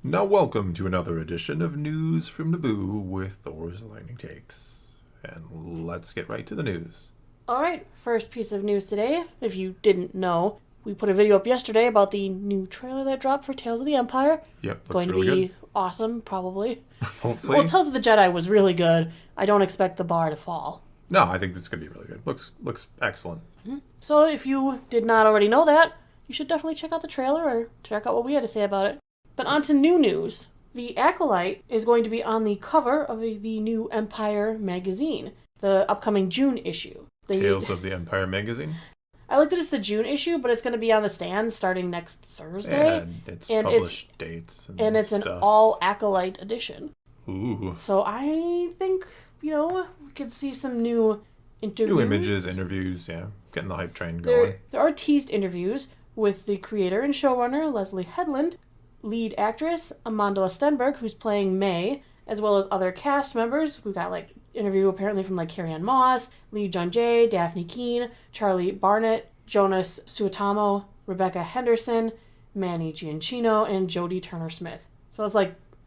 Now welcome to another edition of News from Naboo with Thor's Lightning Takes. And let's get right to the news. Alright, first piece of news today. If you didn't know, we put a video up yesterday about the new trailer that dropped for Tales of the Empire. Yep, looks going to really be good. awesome, probably. Hopefully. Well, Tales of the Jedi was really good. I don't expect the bar to fall. No, I think this is going to be really good. Looks excellent. So if you did not already know that, you should definitely check out the trailer or check out what we had to say about it. But on to new news. The Acolyte is going to be on the cover of the new Empire magazine, the upcoming June issue. Tales of the Empire magazine? I like that it's the June issue, but it's going to be on the stand starting next Thursday. And it's published dates and it's stuff. an all Acolyte edition. Ooh. So I think, we could see some new interviews. New images, interviews, yeah. Getting the hype train going. There are teased interviews with the creator and showrunner, Leslie Headland, lead actress, Amanda Stenberg, who's playing May, as well as other cast members. We've got, interview apparently from, Carrie-Anne Moss, Lee Jung-jae, Daphne Keane, Charlie Barnett, Jonas Suetamo, Rebecca Henderson, Manny Giancino, and Jodie Turner-Smith. So it's,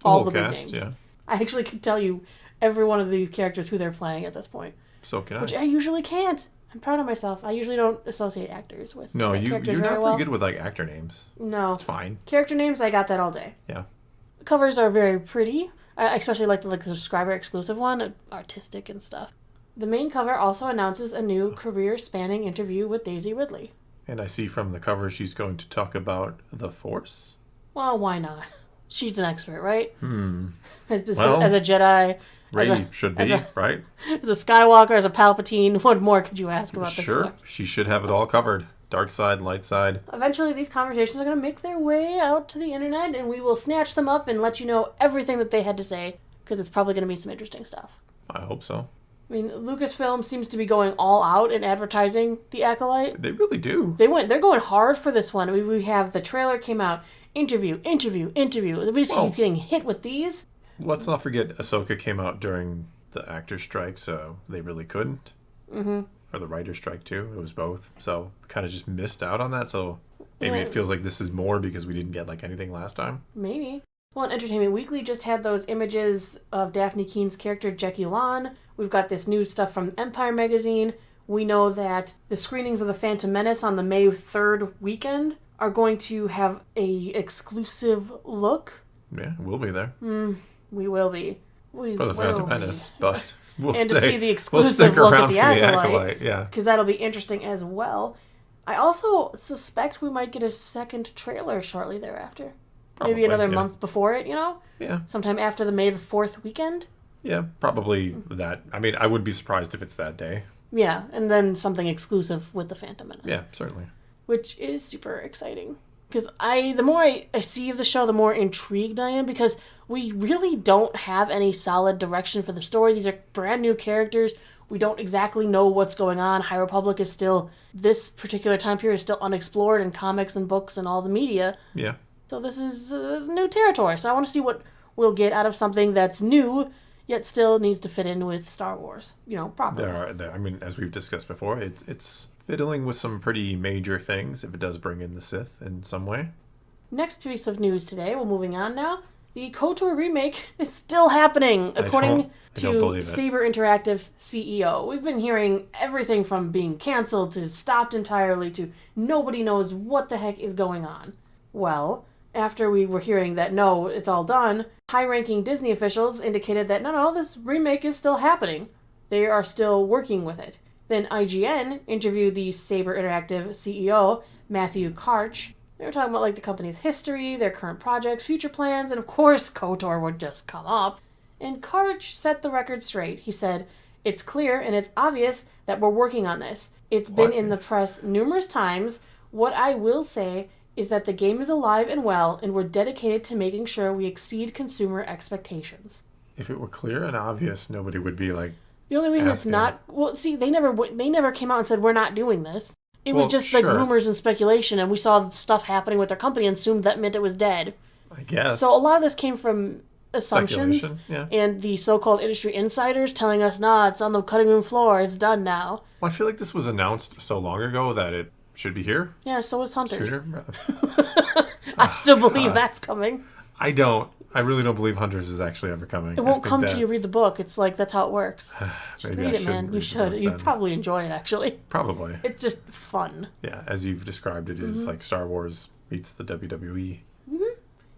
all the big cast, names. yeah. I actually could tell you every one of these characters who they're playing at this point. So can I. Which I usually can't. I'm proud of myself. I usually don't associate actors with characters you're very not well. very good with, actor names. No. It's fine. Character names, I got that all day. Yeah. The covers are very pretty. I especially like the subscriber exclusive one, artistic and stuff. The main cover also announces a new career-spanning interview with Daisy Ridley. And I see from the cover she's going to talk about the Force. Well, why not? She's an expert, right? As Well, a Jedi, Rey should be, right? as a Skywalker, as a Palpatine, what more could you ask about this? Sure, she should have it all covered. Dark side, light side. Eventually, these conversations are going to make their way out to the internet, and we will snatch them up and let you know everything that they had to say, because it's probably going to be some interesting stuff. I hope so. I mean, Lucasfilm seems to be going all out in advertising the Acolyte. They really do. They're going hard for this one. We have the trailer came out, interview. We just keep getting hit with these. Let's not forget Ahsoka came out during the actor strike, so they really couldn't. Mm-hmm. Or the writer strike, too. It was both. So kind of just missed out on that. So maybe it feels like this is more because we didn't get anything last time. Maybe. Well, Entertainment Weekly just had those images of Daphne Keene's character, Jackie Lan. We've got this new stuff from Empire magazine. We know that the screenings of The Phantom Menace on the May 3rd weekend are going to have a exclusive look. Yeah, we'll be there. We will be. For the Phantom Menace, but we'll and stay. to see the We'll exclusive stick look around at the for Acolyte. Yeah. Because that'll be interesting as well. I also suspect we might get a second trailer shortly thereafter. Probably, Maybe another yeah. month before it, Yeah. Sometime after the May the 4th weekend. Yeah, probably that. I mean, I wouldn't be surprised if it's that day. Yeah, and then something exclusive with the Phantom Menace. Yeah, certainly. Which is super exciting. Because the more I see of the show, the more intrigued I am, because we really don't have any solid direction for the story. These are brand new characters. We don't exactly know what's going on. High Republic is still, this particular time period is still unexplored in comics and books and all the media. Yeah. So this is new territory. So I want to see what we'll get out of something that's new, yet still needs to fit in with Star Wars, properly. I mean, as we've discussed before, it's fiddling with some pretty major things if it does bring in the Sith in some way. Next piece of news today, we're moving on now. The KotOR remake is still happening, according to Saber Interactive's CEO. We've been hearing everything from being canceled to stopped entirely to nobody knows what the heck is going on. Well, after we were hearing that no, it's all done, high-ranking Disney officials indicated that no, this remake is still happening. They are still working with it. Then IGN interviewed the Saber Interactive CEO, Matthew Karch. They were talking about the company's history, their current projects, future plans, and of course KotOR would just come up. And Karch set the record straight. He said, "It's clear and it's obvious that we're working on this. It's been in the press numerous times. What I will say is that the game is alive and well, and we're dedicated to making sure we exceed consumer expectations." If it were clear and obvious, nobody would be The only reason asking. it's not... Well, see, they never came out and said, we're not doing this. It was just sure. rumors and speculation, and we saw stuff happening with their company and assumed that meant it was dead. I guess. So a lot of this came from assumptions yeah. and the so-called industry insiders telling us, nah, it's on the cutting room floor, it's done now. Well, I feel like this was announced so long ago that it should be here. Yeah, so is Hunters. Sooner. I still believe that's coming. I don't. I really don't believe Hunters is actually ever coming. It won't come till you read the book. It's like, that's how it works. Just read it, man. You should. You'd probably enjoy it, actually. Probably. It's just fun. Yeah, as you've described, it is like Star Wars meets the WWE.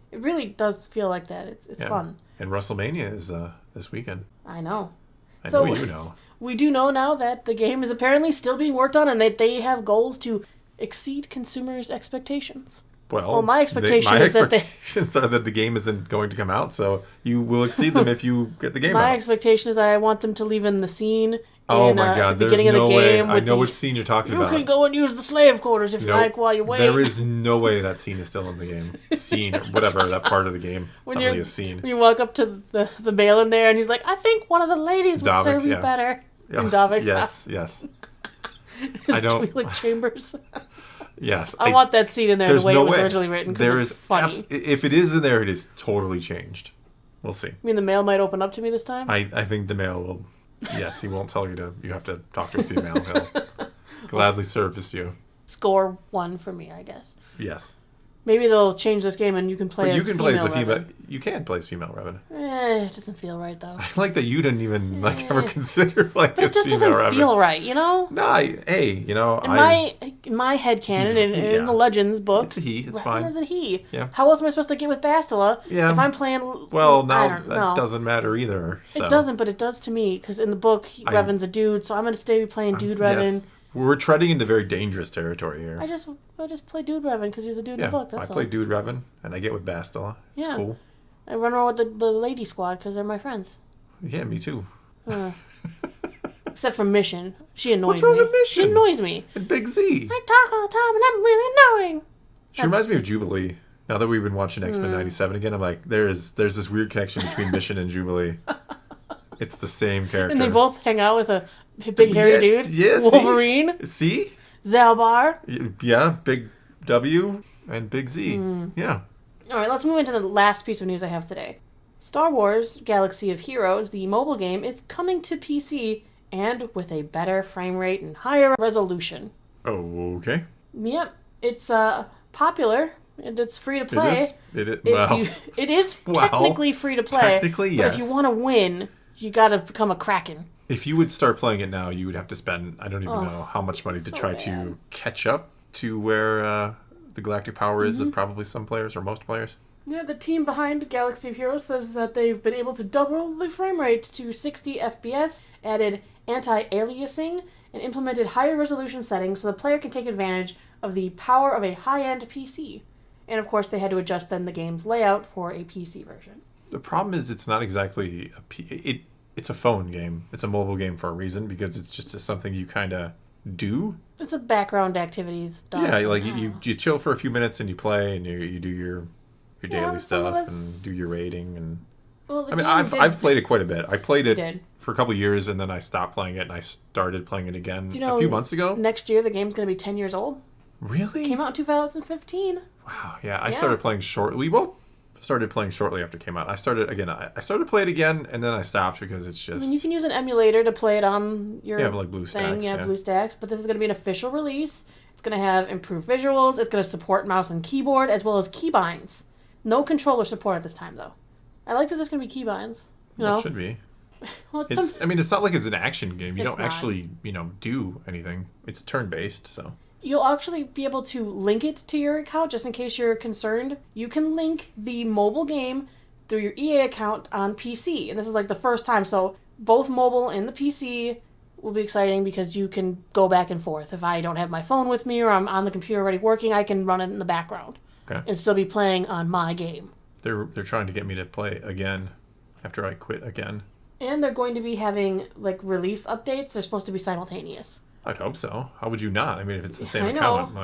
It really does feel like that. It's fun. And WrestleMania is this weekend. I know. I know you know. We do know now that the game is apparently still being worked on and that they have goals to exceed consumers' expectations. Well, my expectation are that the game isn't going to come out, so you will exceed them if you get the game out. My expectation is that I want them to leave in the scene oh my God, at the beginning of the game. I know which scene you're talking about. You can go and use the slave quarters if you like while you wait. There is no way that scene is still in the game. Scene, or whatever, that part of the game. It's not really a scene. When you walk up to the mail in there and he's like, I think one of the ladies would serve you better. Yeah. In Davik's yes. His Twi'lek chambers. Yes. I want that scene in there the way it was originally written because it's funny. If it is in there, it is totally changed. We'll see. You mean the mail might open up to me this time? I think the mail will. Yes, he won't tell you you have to talk to a female. He'll gladly service you. Score 1 for me, I guess. Yes. Maybe they'll change this game and you can play as female Revan. You can play as female Revan. It doesn't feel right, though. I like that you didn't even ever consider playing as female Revan. But it just doesn't feel right, you know? No, In my headcanon, in the Legends books, it's a he. It's Revan fine. is a he. Yeah. How else am I supposed to get with Bastila if I'm playing... Well, now that doesn't matter either. So. It doesn't, but it does to me, because in the book, Revan's a dude, so I'm going to stay playing dude Revan. Yes. We're treading into very dangerous territory here. I just play Dude Revan because he's a dude in the book. That's I play Dude Revan, and I get with Bastila. It's cool. I run around with the lady squad because they're my friends. Yeah, me too. Except for Mission. She annoys me. What's wrong with She Mission? annoys me. And Big Z. I talk all the time, and I'm really annoying. She reminds me of Jubilee. Now that we've been watching X-Men 97 again, I'm like, there's this weird connection between Mission and Jubilee. It's the same character. And they both hang out with a big hairy dude. Yes. Wolverine. See? Zalbar. Yeah, Big W and Big Z. Yeah. All right, let's move into the last piece of news I have today. Star Wars Galaxy of Heroes, the mobile game, is coming to PC and with a better frame rate and higher resolution. Oh, okay. Yep. It's popular and it's free to play. It is technically free to play. Technically, yes. But if you want to win, you got to become a Kraken. If you would start playing it now, you would have to spend, I don't even know how much money to try to catch up to where the galactic power is of probably some players or most players. Yeah, the team behind Galaxy of Heroes says that they've been able to double the frame rate to 60 FPS, added anti-aliasing, and implemented higher resolution settings so the player can take advantage of the power of a high-end PC. And of course, they had to adjust then the game's layout for a PC version. The problem is it's not exactly it's a phone game. It's a mobile game for a reason because it's just something you kind of do. It's a background activity stuff. Yeah, like you chill for a few minutes and you play and you do your daily stuff and do your raiding and. Well, I've played it quite a bit. I played it for a couple of years and then I stopped playing it and I started playing it again a few months ago. Next year the game's going to be 10 years old. Really? It came out in 2015. Wow. Yeah, I started playing shortly. We both started playing shortly after it came out. I started to play it again and then I stopped because it's just... I mean, you can use an emulator to play it on your like BlueStacks. Yeah, BlueStacks. But this is going to be an official release. It's going to have improved visuals. It's going to support mouse and keyboard as well as keybinds. No controller support at this time, though. I like that there's going to be keybinds. It should be. Well, it's not like it's an action game. You don't actually, do anything. It's turn-based, so... You'll actually be able to link it to your account, just in case you're concerned. You can link the mobile game through your EA account on PC. And this is like the first time. So both mobile and the PC will be exciting because you can go back and forth. If I don't have my phone with me or I'm on the computer already working, I can run it in the background. Okay. And still be playing on my game. They're trying to get me to play again after I quit again. And they're going to be having release updates. They're supposed to be simultaneous. I'd hope so. How would you not? I mean, if it's the same account,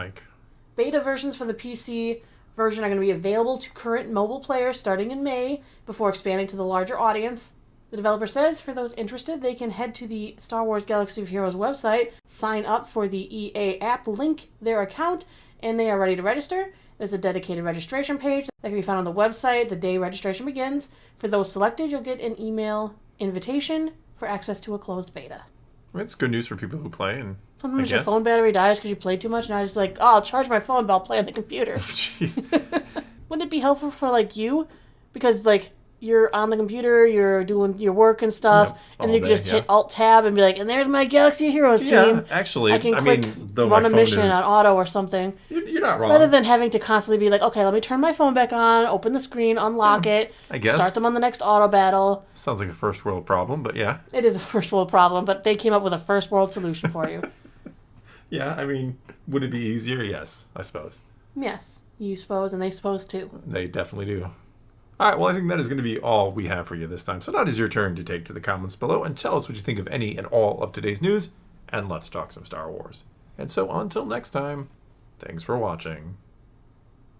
Beta versions for the PC version are going to be available to current mobile players starting in May before expanding to the larger audience. The developer says for those interested, they can head to the Star Wars Galaxy of Heroes website, sign up for the EA app, link their account, and they are ready to register. There's a dedicated registration page that can be found on the website the day registration begins. For those selected, you'll get an email invitation for access to a closed beta. It's good news for people who play. And sometimes your phone battery dies because you played too much, and I just I'll charge my phone, but I'll play on the computer. Jeez. Wouldn't it be helpful for you Because, like, you're on the computer, you're doing your work and stuff, and then you can just hit Alt-Tab and be like, and there's my Galaxy Heroes team. Yeah, actually, I can run a mission on auto or something. You're not wrong. Rather than having to constantly be like, okay, let me turn my phone back on, open the screen, unlock it, I guess. Start them on the next auto battle. Sounds like a first world problem, but yeah. It is a first world problem, but they came up with a first world solution for you. Yeah, I mean, would it be easier? Yes, I suppose. Yes, you suppose, and they suppose too. They definitely do. All right, well, I think that is going to be all we have for you this time. So now it is your turn to take to the comments below and tell us what you think of any and all of today's news, and let's talk some Star Wars. And so until next time, thanks for watching.